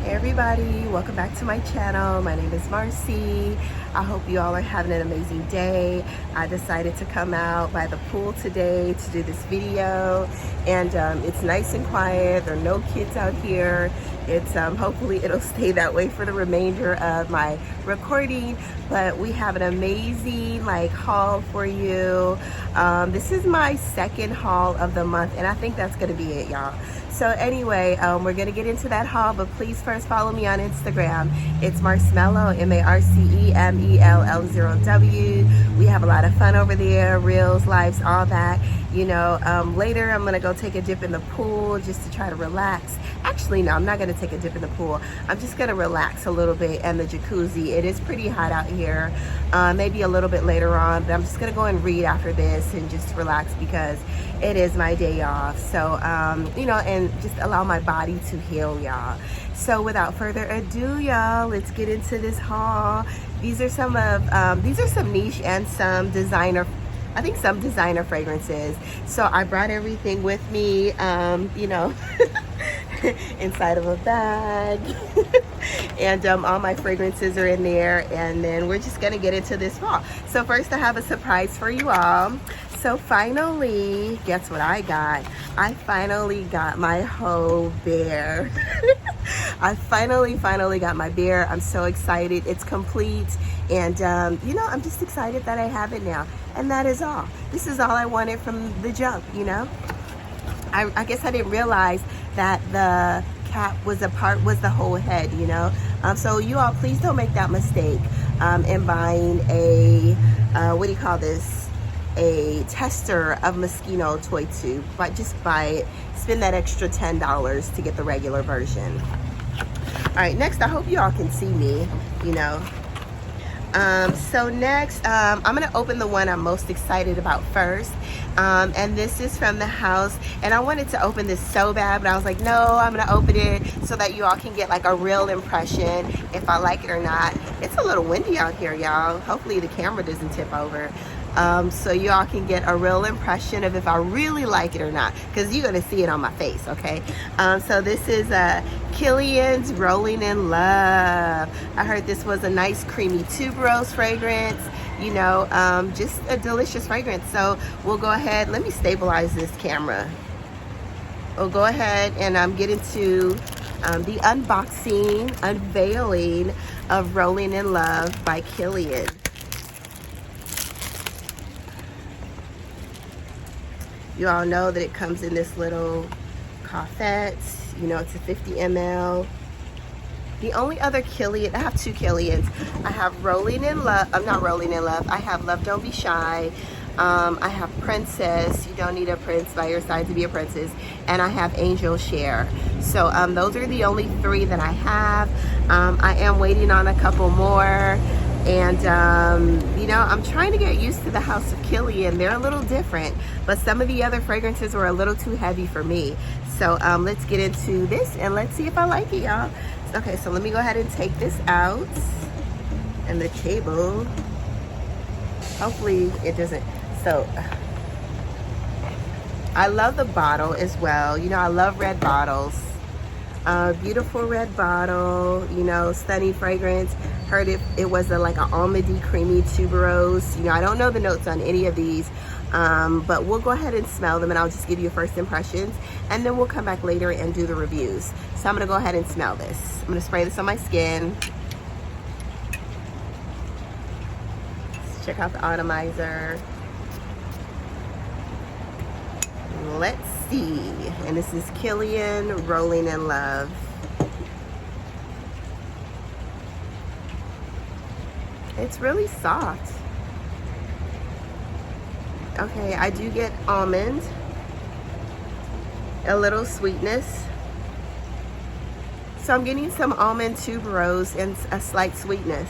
Hey everybody, welcome back to my channel. My name is Marcy. I hope you all are having an amazing day. I decided to come out by the pool today to do this video, and it's nice and quiet. There are no kids out here. It's hopefully it'll stay that way for the remainder of my recording, but we have an amazing haul for you. This is my second haul of the month, and I think that's gonna be it, y'all. So anyway, we're gonna get into that haul, but please first follow me on Instagram. It's Marcemello, MARCEMELL0W. We have a lot of fun over there, reels, lives, all that. You know, later I'm gonna go take a dip in the pool just to try to relax. Actually, no, I'm not gonna take a dip in the pool. I'm just gonna relax a little bit in the jacuzzi. It is pretty hot out here. Maybe a little bit later on, but I'm just gonna go and read after this and just relax because it is my day off. So, you know, and just allow my body to heal, y'all. So without further ado, y'all, let's get into this haul. These are some niche and some designer, I think some designer fragrances. So I brought everything with me, you know, inside of a bag. And all my fragrances are in there, and then we're just gonna get into this haul. So first I have a surprise for you all. So finally, guess what I got? I finally got my whole bear. I finally got my bear. I'm so excited. It's complete, and you know, I'm just excited that I have it now. And that is all. This is all I wanted from the jump, you know. I guess I didn't realize that the cap was the whole head, you know. So you all, please don't make that mistake in buying a what do you call this, a tester of Moschino toy tube. But just buy it, spend that extra $10 to get the regular version. All right, next, I hope you all can see me, you know. So next, I'm gonna open the one I'm most excited about first, and this is from the house, and I wanted to open this so bad, but I was like, no, I'm gonna open it so that you all can get like a real impression if I like it or not. It's a little windy out here, y'all. Hopefully the camera doesn't tip over. So you all can get a real impression of if I really like it or not, because you're gonna see it on my face, okay? So this is Killian's Rolling in Love. I heard this was a nice creamy tuberose fragrance, you know, just a delicious fragrance. So we'll go ahead, let me stabilize this camera. We'll go ahead and get into the unveiling of Rolling in Love by Killian. You all know that it comes in this little coffette. You know, it's a 50 ml. The only other Killian, I have two Killians. I have Rolling in Love, I'm not Rolling in Love. I have Love Don't Be Shy. I have Princess, you don't need a prince by your side to be a princess. And I have Angel Share. So those are the only three that I have. I am waiting on a couple more. And you know, I'm trying to get used to the House of Killian. They're a little different, but some of the other fragrances were a little too heavy for me. So let's get into this and let's see if I like it, y'all. Okay, so let me go ahead and take this out and the table. Hopefully it doesn't. So I love the bottle as well. You know, I love red bottles. Beautiful red bottle, you know, stunning fragrance. Heard it was like an almondy creamy tuberose. You know, I don't know the notes on any of these, but we'll go ahead and smell them, and I'll just give you first impressions, and then we'll come back later and do the reviews. So I'm gonna go ahead and smell this. I'm gonna spray this on my skin. Let's check out the atomizer. Let's see. And this is Killian Rolling in Love. It's really soft. Okay, I do get almond, a little sweetness. So I'm getting some almond tuberose and a slight sweetness.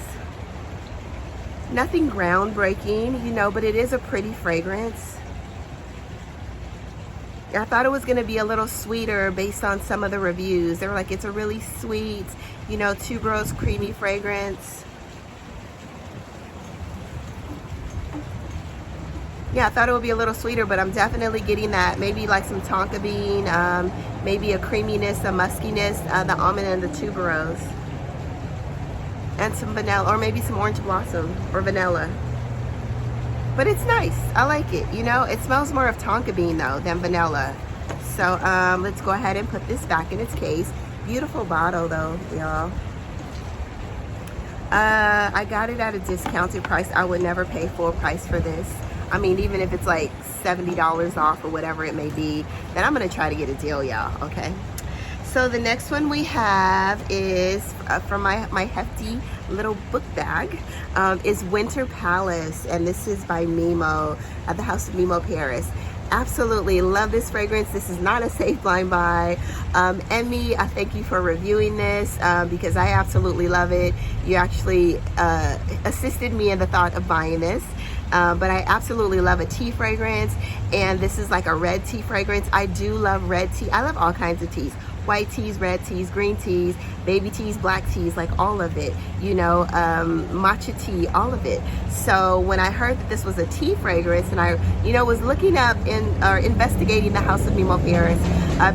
Nothing groundbreaking, you know, but it is a pretty fragrance. I thought it was going to be a little sweeter based on some of the reviews. They were like, it's a really sweet, you know, tuberose creamy fragrance. Yeah, I thought it would be a little sweeter, but I'm definitely getting that. Maybe like some Tonka Bean, maybe a creaminess, a muskiness, the almond and the tuberose. And some vanilla, or maybe some orange blossom or vanilla. But it's nice. I like it. You know, it smells more of Tonka Bean though than vanilla. So let's go ahead and put this back in its case. Beautiful bottle though, y'all. I got it at a discounted price. I would never pay full price for this. I mean, even if it's like $70 off or whatever it may be, then I'm gonna try to get a deal, y'all, okay? So the next one we have is from my hefty little book bag, is Winter Palace, and this is by Memo, at the House of Memo Paris. Absolutely love this fragrance. This is not a safe blind buy. Emmy, I thank you for reviewing this because I absolutely love it. You actually assisted me in the thought of buying this. But I absolutely love a tea fragrance, and this is like a red tea fragrance. I do love red tea. I love all kinds of teas. White teas, red teas, green teas, baby teas, black teas, like all of it, you know, matcha tea, all of it. So when I heard that this was a tea fragrance, and I, you know, was looking up or investigating the House of Memo Paris,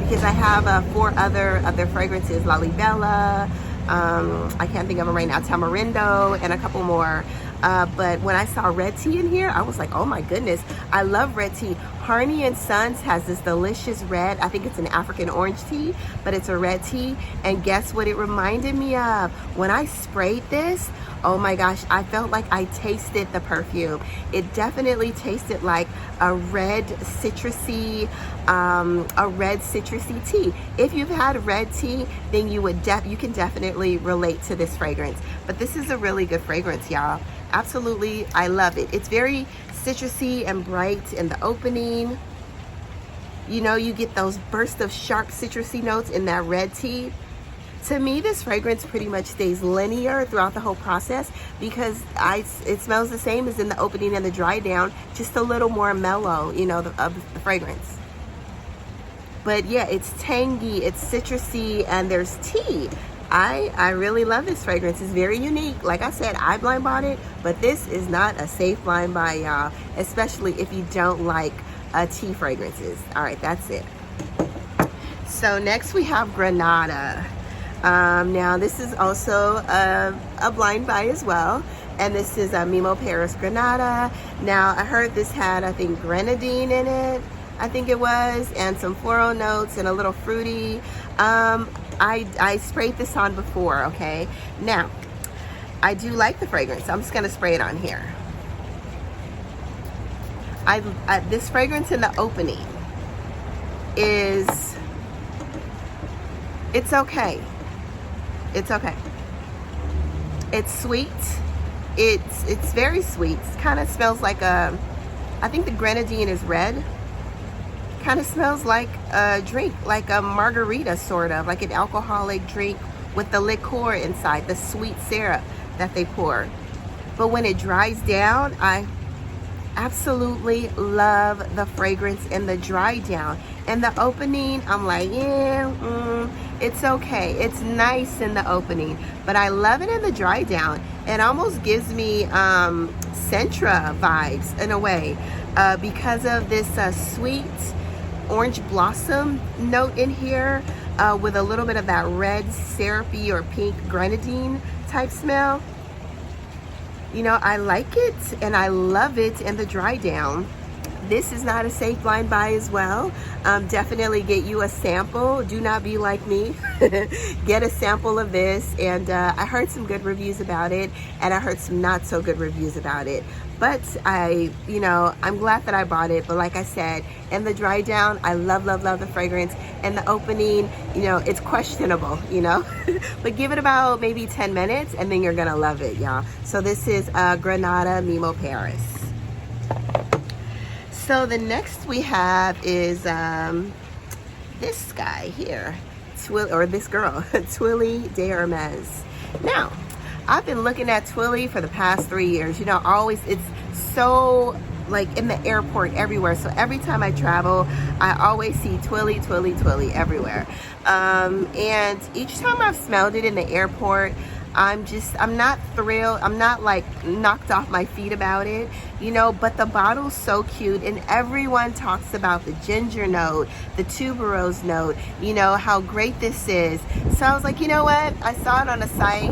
because I have 4 other fragrances, La Libella, I can't think of them right now, Tamarindo, and a couple more. But when I saw red tea in here, I was like, oh my goodness, I love red tea. Harney and Sons has this delicious red, I think it's an African orange tea, but it's a red tea. And guess what it reminded me of? When I sprayed this, oh my gosh, I felt like I tasted the perfume. It definitely tasted like a red citrusy tea. If you've had red tea, then you can definitely relate to this fragrance. But this is a really good fragrance, y'all. Absolutely, I love it. It's very citrusy and bright in the opening. You know, you get those bursts of sharp citrusy notes in that red tea. To me, this fragrance pretty much stays linear throughout the whole process because it smells the same as in the opening and the dry down, just a little more mellow, you know, of the fragrance. But yeah, it's tangy, it's citrusy, and there's tea. I really love this fragrance. It's very unique. Like I said, I blind bought it, but this is not a safe blind buy, y'all, especially if you don't like tea fragrances. All right, that's it. So next we have Granada. Now this is also a blind buy as well, and this is Memo Paris Granada. Now I heard this had, I think, grenadine in it, I think it was, and some floral notes and a little fruity. I sprayed this on before, okay? Now, I do like the fragrance. I'm just gonna spray it on here. This fragrance in the opening it's okay. It's okay. It's sweet. It's very sweet. It kind of smells like I think the grenadine is red. Kind of smells like a drink, like a margarita, sort of like an alcoholic drink with the liqueur inside, the sweet syrup that they pour. But when it dries down, I absolutely love the fragrance in the dry down. In the opening, I'm like, yeah, it's okay. It's nice in the opening, but I love it in the dry down. It almost gives me Centra vibes in a way because of this sweet orange blossom note in here with a little bit of that red syrupy or pink grenadine type smell. You know, I like it and I love it in the dry down. This is not a safe blind buy as well. Definitely get you a sample. Do not be like me. Get a sample of this. And I heard some good reviews about it, and I heard some not so good reviews about it. But you know, I'm glad that I bought it. But like I said, in the dry down, I love the fragrance. And the opening, you know, it's questionable, you know. But give it about maybe 10 minutes and then you're gonna love it, y'all. So this is Granada Memo Paris. So the next we have is this guy here, this girl, Twilly de Hermes. Now, I've been looking at Twilly for the past 3 years. You know, it's so like in the airport everywhere. So every time I travel, I always see Twilly everywhere. And each time I've smelled it in the airport, I'm not thrilled. I'm not like knocked off my feet about it, you know, but the bottle's so cute and everyone talks about the ginger note, the tuberose note, you know, how great this is. So I was like, you know what? I saw it on the site.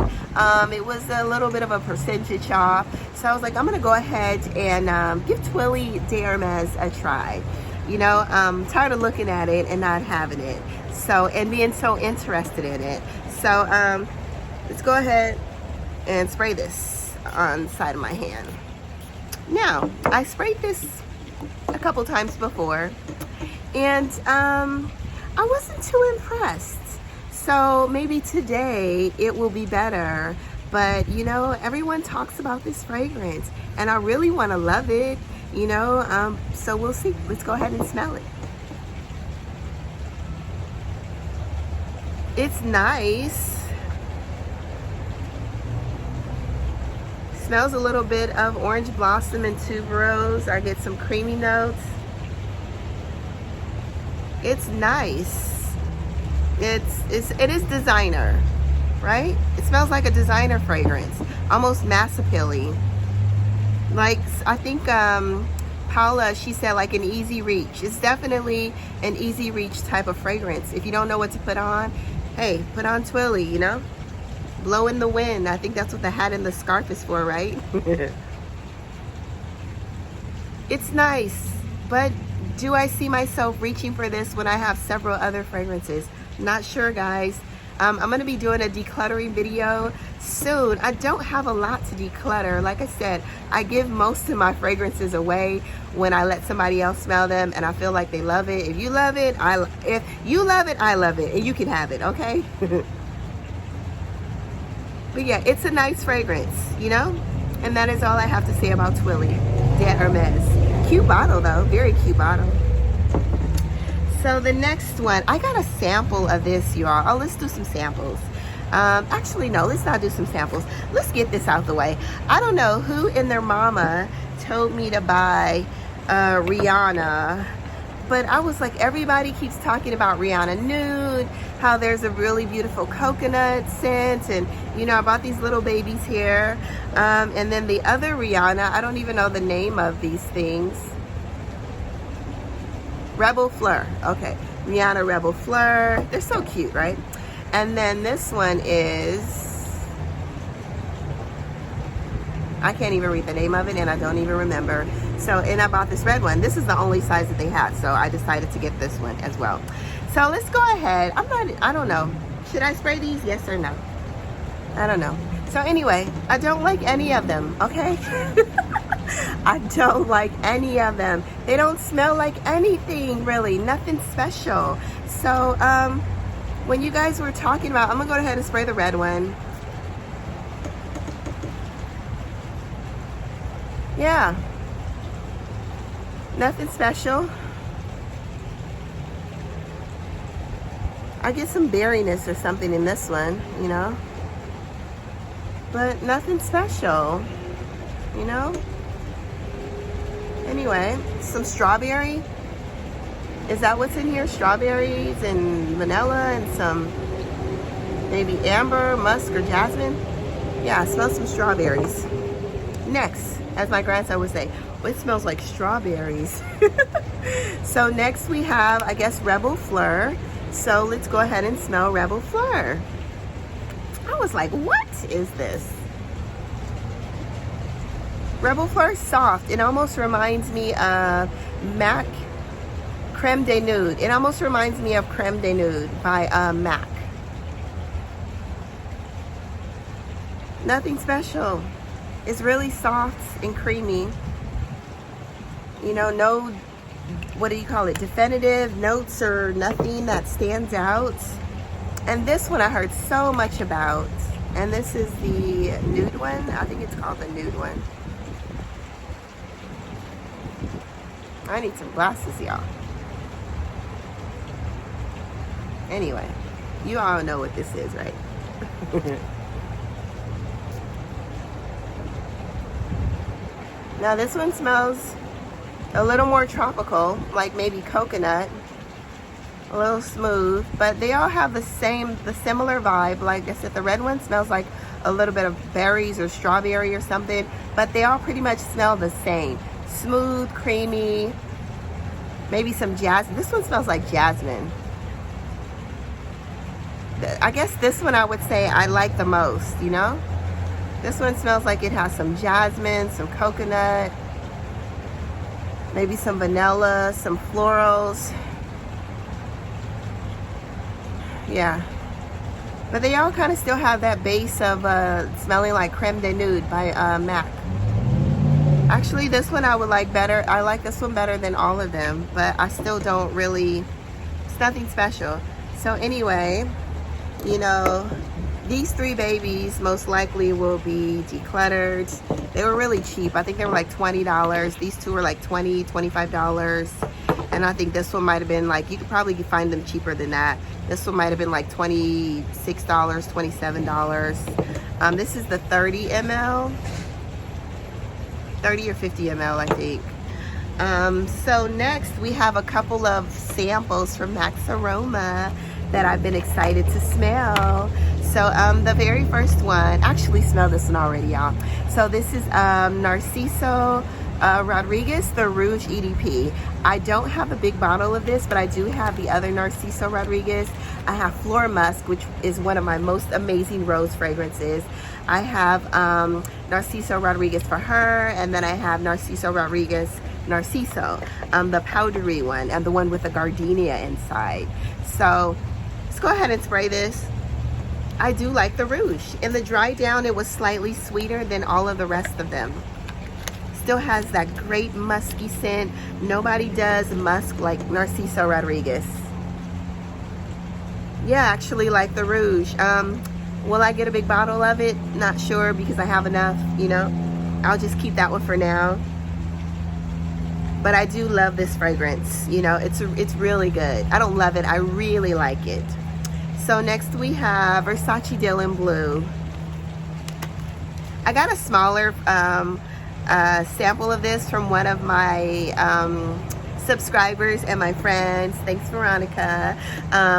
It was a little bit of a percentage off. So I was like, I'm going to go ahead and give Twilly de Hermes a try. You know, I'm tired of looking at it and not having it. So, and being so interested in it. So, let's go ahead and spray this on the side of my hand. Now, I sprayed this a couple times before, and I wasn't too impressed. So maybe today it will be better. But, you know, everyone talks about this fragrance, and I really want to love it, you know, so we'll see. Let's go ahead and smell it. It's nice. Smells a little bit of orange blossom and tuberose. I get some creamy notes. It's nice. It is designer, right? It smells like a designer fragrance, almost mass appealing. Like, I think Paula, she said like an easy reach. It's definitely an easy reach type of fragrance. If you don't know what to put on, hey, put on Twilly, you know? Blow in the wind. I think that's what the hat and the scarf is for, right? It's nice, but do I see myself reaching for this when I have several other fragrances? Not sure, guys. I'm going to be doing a decluttering video soon. I don't have a lot to declutter. Like I said, I give most of my fragrances away when I let somebody else smell them and I feel like they love it. If you love it, if you love it, I love it, and you can have it, okay? But yeah, it's a nice fragrance, you know? And that is all I have to say about Twilly de Hermes. Cute bottle though, very cute bottle. So the next one, I got a sample of this, y'all. Oh, let's do some samples. Actually, no, let's not do some samples. Let's get this out the way. I don't know who in their mama told me to buy Rihanna, but I was like, everybody keeps talking about Rihanna Nude, how there's a really beautiful coconut scent, and you know, I bought these little babies here. And then the other Rihanna, I don't even know the name of these things. Rebel Fleur, okay. Rihanna Rebel Fleur, they're so cute, right? And then this one is, I can't even read the name of it and I don't even remember. So, and I bought this red one. This is the only size that they had, so I decided to get this one as well. So let's go ahead. I don't know. Should I spray these? Yes or no? I don't know. So anyway, I don't like any of them, okay? I don't like any of them. They don't smell like anything, really. Nothing special. So, when you guys were talking about, I'm gonna go ahead and spray the red one. Yeah. Nothing special. I get some berryness or something in this one, you know? But nothing special, you know? Anyway, some strawberry. Is that what's in here? Strawberries and vanilla and some maybe amber, musk, or jasmine. Yeah, I smell some strawberries. Next, as my grandson would say, well, it smells like strawberries. So next we have, I guess, Rebel Fleur. So let's go ahead and smell Rebel Fleur. I was like, what is this? Rebel Fleur is soft. It almost reminds me of MAC Creme de Nude. It almost reminds me of Creme de Nude by MAC. Nothing special. It's really soft and creamy. You know, no, what do you call it, definitive notes or nothing that stands out. And this one I heard so much about. And this is the nude one. I think it's called the nude one. I need some glasses, y'all. Anyway, you all know what this is, right? Now this one smells a little more tropical, like maybe coconut, a little smooth, but they all have the similar vibe. Like I said, the red one smells like a little bit of berries or strawberry or something, but they all pretty much smell the same. Smooth, creamy, maybe some jasmine. This one smells like jasmine. I guess this one I would say I like the most, you know? This one smells like it has some jasmine, some coconut, maybe some vanilla, some florals. Yeah. But they all kind of still have that base of smelling like Creme de Nude by MAC. Actually, this one I would like better. I like this one better than all of them, but I still don't really, it's nothing special. So anyway, you know, these three babies most likely will be decluttered. They were really cheap. I think they were like $20. These two were like $20, $25. And I think this one might have been like, you could probably find them cheaper than that. This one might have been like $26, $27. This is the 30 ml. 30 or 50 ml, I think. So next we have a couple of samples from Max Aroma that I've been excited to smell. So the very first one, actually smell this one already, y'all. So this is Narciso Rodriguez, the Rouge EDP. I don't have a big bottle of this, but I do have the other Narciso Rodriguez. I have Fleur Musk, which is one of my most amazing rose fragrances. I have Narciso Rodriguez for her, and then I have Narciso Rodriguez Narciso, the powdery one, and the one with the gardenia inside. So let's go ahead and spray this. I do like the Rouge. In the dry down, it was slightly sweeter than all of the rest of them. Still has that great musky scent. Nobody does musk like Narciso Rodriguez. Yeah, I actually like the Rouge. Will I get a big bottle of it? Not sure, because I have enough, you know. I'll just keep that one for now. But I do love this fragrance. You know, it's really good. I don't love it, I really like it. So next we have Versace Dylan Blue. I got a smaller sample of this from one of my subscribers and my friends. Thanks, Veronica.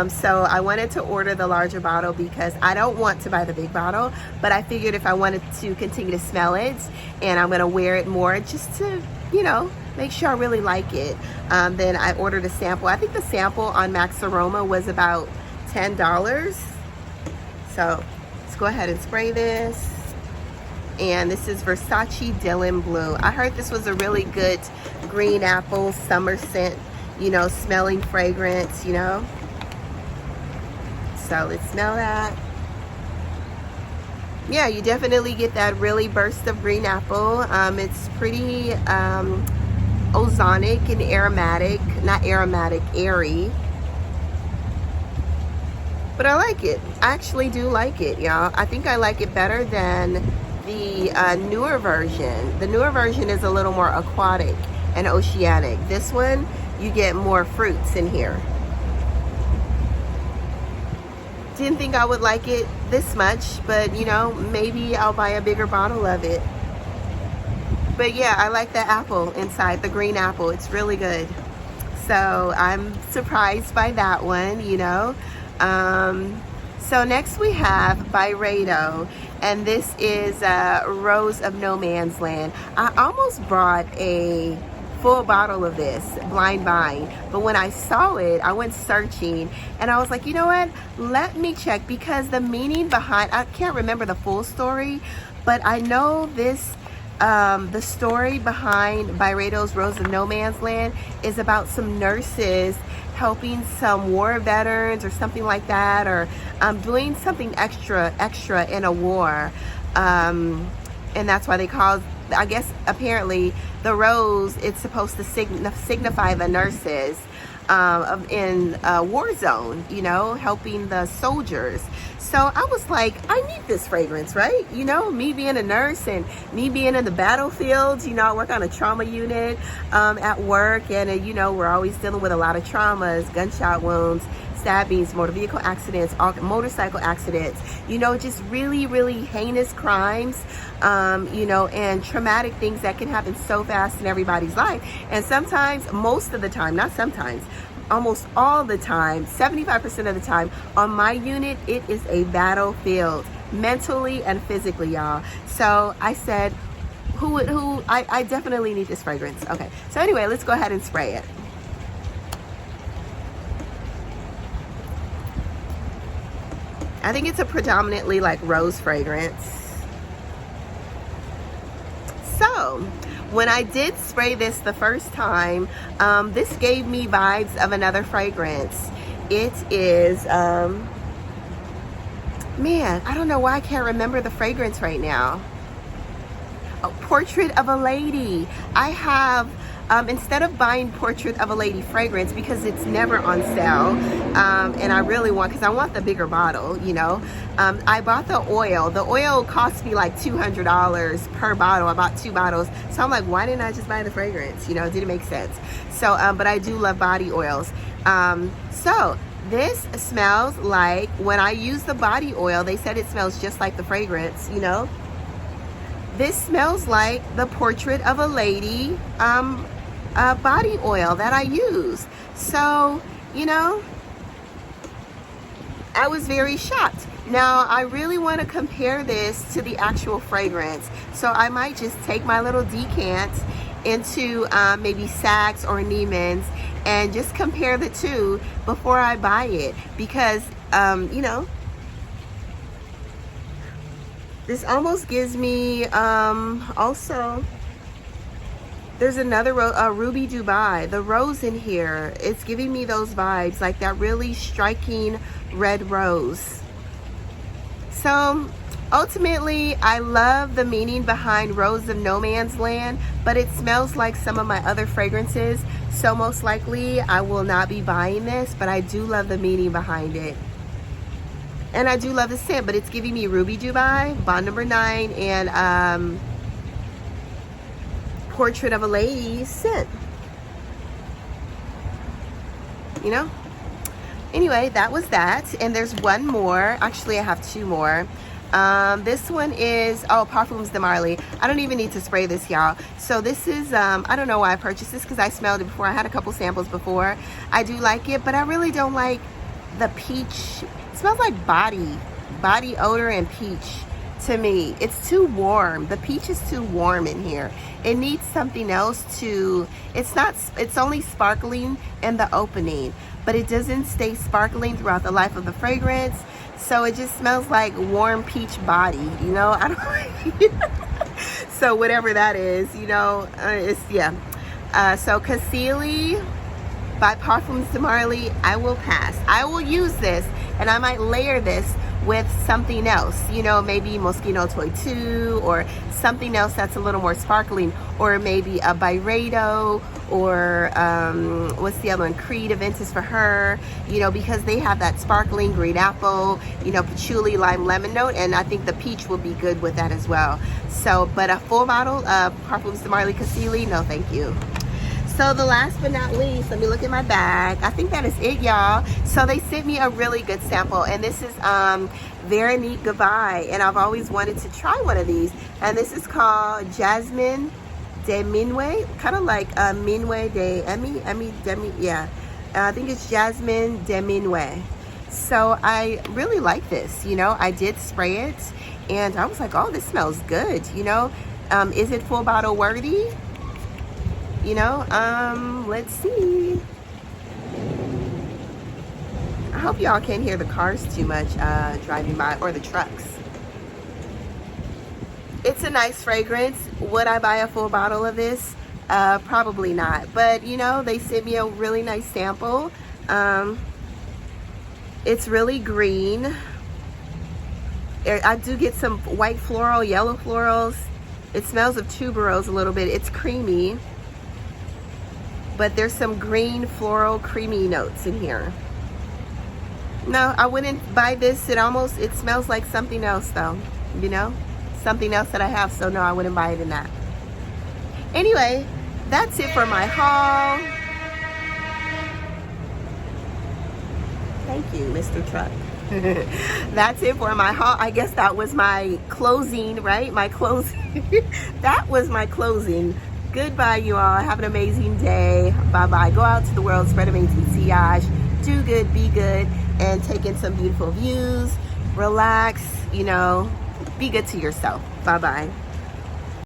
So I wanted to order the larger bottle because I don't want to buy the big bottle, but I figured if I wanted to continue to smell it and I'm gonna wear it more just to, you know, make sure I really like it, then I ordered a sample. I think the sample on Max Aroma was about $10. So let's go ahead and spray this. And this is Versace Dylan Blue. I heard this was a really good green apple summer scent, you know, smelling fragrance, you know. So let's smell that. Yeah, you definitely get that really burst of green apple. It's pretty ozonic and aromatic, not aromatic, airy. But I like it. I actually do like it, y'all. I think I like it better than the newer version. The newer version is a little more aquatic and oceanic. This one, you get more fruits in here. Didn't think I would like it this much, but you know, maybe I'll buy a bigger bottle of it. But yeah, I like the apple inside, the green apple. It's really good. So I'm surprised by that one, you know. So next we have Byredo, and this is Rose of No Man's Land. I almost brought a full bottle of this blind buying, but when I saw it, I went searching and I was like, you know what, let me check, because the meaning behind, I can't remember the full story, but I know this the story behind Byredo's Rose of No Man's Land is about some nurses helping some war veterans or something like that, or doing something extra in a war, and that's why they call, I guess apparently the rose, it's supposed to signify the nurses in a war zone, you know, helping the soldiers. So I was like, I need this fragrance, right? You know, me being a nurse and me being in the battlefield, you know, I work on a trauma unit at work, and you know, we're always dealing with a lot of traumas, gunshot wounds, stabbings, motor vehicle accidents, motorcycle accidents, you know, just really heinous crimes, you know, and traumatic things that can happen so fast in everybody's life. And sometimes, most of the time, not sometimes, almost all the time, 75% of the time, on my unit, it is a battlefield. mentally and physically, y'all. So I said, I definitely need this fragrance. Okay, so anyway, let's go ahead and spray it. I think it's a predominantly like rose fragrance. So when I did spray this the first time, this gave me vibes of another fragrance. It is, man, I don't know why I can't remember the fragrance right now. Oh, Portrait of a Lady. I have, instead of buying Portrait of a Lady fragrance because it's never on sale, and I really want, because I want the bigger bottle, you know, I bought the oil. The oil cost me like $200 per bottle. I bought 2 bottles. So I'm like, why didn't I just buy the fragrance? You know, it didn't make sense. So, but I do love body oils. So this smells like, when I use the body oil, they said it smells just like the fragrance, you know. This smells like the Portrait of a Lady body oil that I use. So, you know, I was very shocked. Now, I really want to compare this to the actual fragrance. So I might just take my little decant into maybe Saks or Neiman's and just compare the two before I buy it. Because, you know, this almost gives me, also, there's another Ruby Dubai. The rose in here, it's giving me those vibes, like that really striking red rose. So, ultimately, I love the meaning behind Rose of No Man's Land, but it smells like some of my other fragrances. So most likely, I will not be buying this, but I do love the meaning behind it. And I do love the scent, but it's giving me Ruby Dubai, Bond Number 9, and Portrait of a Lady scent. You know? Anyway, that was that. And there's one more. Actually, I have 2 more. This one is, oh, Parfums de Marly. I don't even need to spray this, y'all. So this is, I don't know why I purchased this, because I smelled it before. I had a couple samples before. I do like it, but I really don't like the peach. It smells like body odor and peach to me. It's too warm. The peach is too warm in here. It needs something else to, it's only sparkling in the opening, but it doesn't stay sparkling throughout the life of the fragrance. So it just smells like warm peach body, you know? I don't like so whatever that is, you know, it's, yeah. So Cassili by Parfums de Marly, I will pass. I will use this, and I might layer this with something else, you know, maybe Moschino Toy 2 or something else that's a little more sparkling, or maybe a Byredo, or what's the other one, Creed Aventus for her, you know, because they have that sparkling green apple, you know, patchouli, lime, lemon note, and I think the peach will be good with that as well. So, but a full bottle of Parfums de Marly Cassili, no thank you. So the last but not least, let me look at my bag. I think that is it, y'all. So they sent me a really good sample, and this is Veronique Gavai, and I've always wanted to try one of these. And this is called Jasmine de Minuet, kind of like Minuet de Demi, yeah. I think it's Jasmine de Minuet. So I really like this, you know. I did spray it, and I was like, oh, this smells good, you know. Is it full bottle worthy? You know, let's see. I hope y'all can't hear the cars too much driving by, or the trucks. It's a nice fragrance. Would I buy a full bottle of this? Probably not. But, you know, they sent me a really nice sample. It's really green. I do get some white floral, yellow florals. It smells of tuberose a little bit. It's creamy. But there's some green floral creamy notes in here. No, I wouldn't buy this. It smells like something else though, you know, something else that I have. So no, I wouldn't buy it in that. Anyway, that's it for my haul. Thank you, Mr. Truck. That's it for my haul. I guess that was my closing, right? My closing. That was my closing. Goodbye, you all. Have an amazing day. Bye-bye. Go out to the world, spread amazing sillage. Do good, be good, and take in some beautiful views. relax, you know, be good to yourself. Bye-bye.